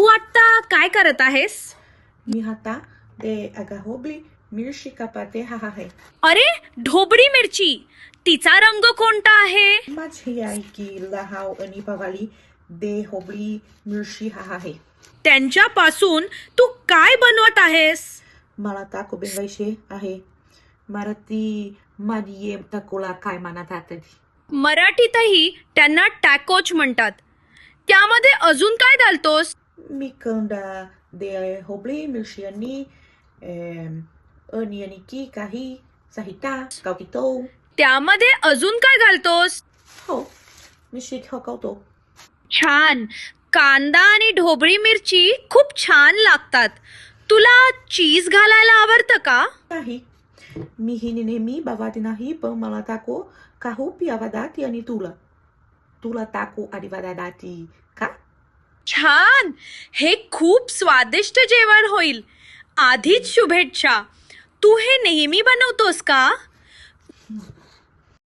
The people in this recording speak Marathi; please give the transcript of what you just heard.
तू आता काय करत आहेस? मी आता de agahobli mirshi kapate hahahe. अरे, ढोबळी मिरची. तिचा रंग कोणता आहे? माझी आई की लहाव आणि Pawali de hobli mirshi hahahe. त्यांच्यापासून तू काय बनवत आहेस? मला ताको बनवायचे आहे. मराठी मध्ये ताकोला काय म्हणतात? मराठीतही त्यांना टॅकोच म्हणतात. त्यामध्ये अजून काय घालतोस? मी कंदा de hobli mirshi आणि आणि की काही sahita kaukito. त्यामध्ये अजून काय घालतोस? हो, मी शिकवतो. छान. कांदा आणि ढोबळी मिरची खूप छान लागतात. तुला चीज घालायला आवडतं का? नाही, मी ही नेहमी बाबाती नाही, पण मला ताको काहू पियावादाती आणि तुला ताको आदिवादाती का? छान. हे खूप स्वादिष्ट जेवण होईल. आधीच शुभेच्छा. तू हे नेहमी बनवतोस का?